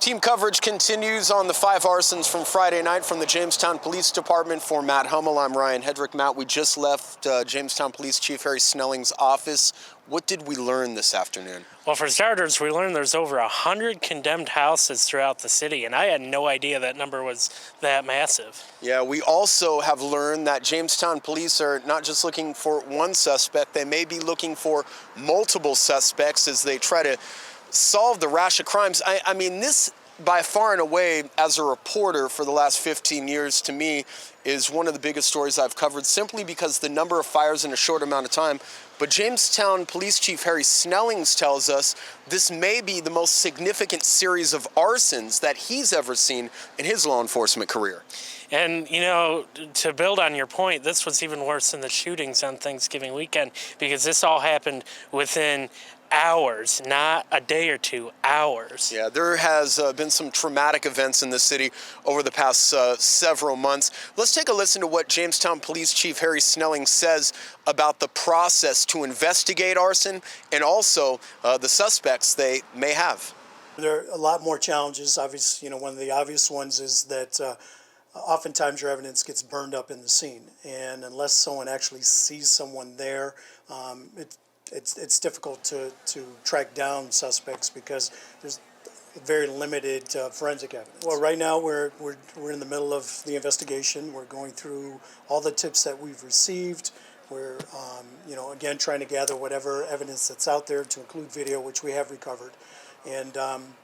Team coverage continues on the 5 arsons from Friday night from the Jamestown Police Department. For Matt Hummel, I'm Ryan Hedrick. Matt, we just left Jamestown Police Chief Harry Snellings' office. What did we learn this afternoon? Well, for starters, we learned there's over 100 condemned houses throughout the city, and I had no idea that number was that massive. Yeah, we also have learned that Jamestown police are not just looking for one suspect, they may be looking for multiple suspects as they try to solve the rash of crimes. I mean, this by far and away, as a reporter for the last 15 years, to me, is one of the biggest stories I've covered, simply because the number of fires in a short amount of time. But Jamestown Police Chief Harry Snellings tells us this may be the most significant series of arsons that he's ever seen in his law enforcement career. And, you know, to build on your point, this was even worse than the shootings on Thanksgiving weekend, because this all happened within hours, not a day or 2 hours. Yeah, there has been some traumatic events in the city over the past several months. Let's take a listen to what Jamestown Police Chief Harry Snellings says about the process to investigate arson and also the suspects they may have. There are a lot more challenges. Obviously, you know, one of the obvious ones is that oftentimes your evidence gets burned up in the scene, and unless someone actually sees someone there, it's difficult to track down suspects because there's very limited forensic evidence. Well, right now we're in the middle of the investigation. We're going through all the tips that we've received. We're you know, again, trying to gather whatever evidence that's out there, to include video, which we have recovered, and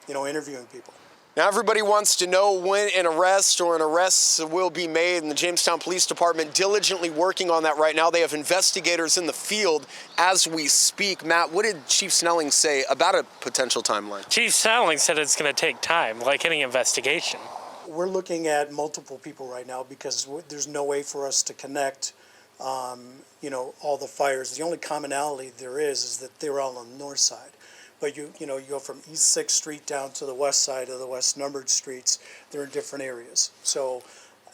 you know, interviewing people. Now, everybody wants to know when an arrest or an arrest will be made, and the Jamestown Police Department diligently working on that right now. They have investigators in the field as we speak. Matt, what did Chief Snellings say about a potential timeline? Chief Snellings said it's going to take time, like any investigation. We're looking at multiple people right now because there's no way for us to connect you know, all the fires. The only commonality there is that they were all on the north side. But you know, you go from East 6th Street down to the west side of the west numbered streets, they're in different areas. So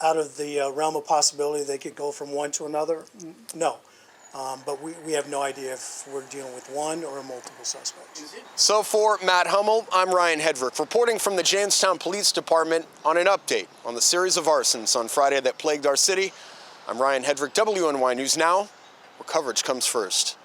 out of the realm of possibility they could go from one to another, no. But we have no idea if we're dealing with one or multiple suspects. So for Matt Hummel, I'm Ryan Hedrick, reporting from the Jamestown Police Department on an update on the series of arsons on Friday that plagued our city. I'm Ryan Hedrick, WNY News Now, where coverage comes first.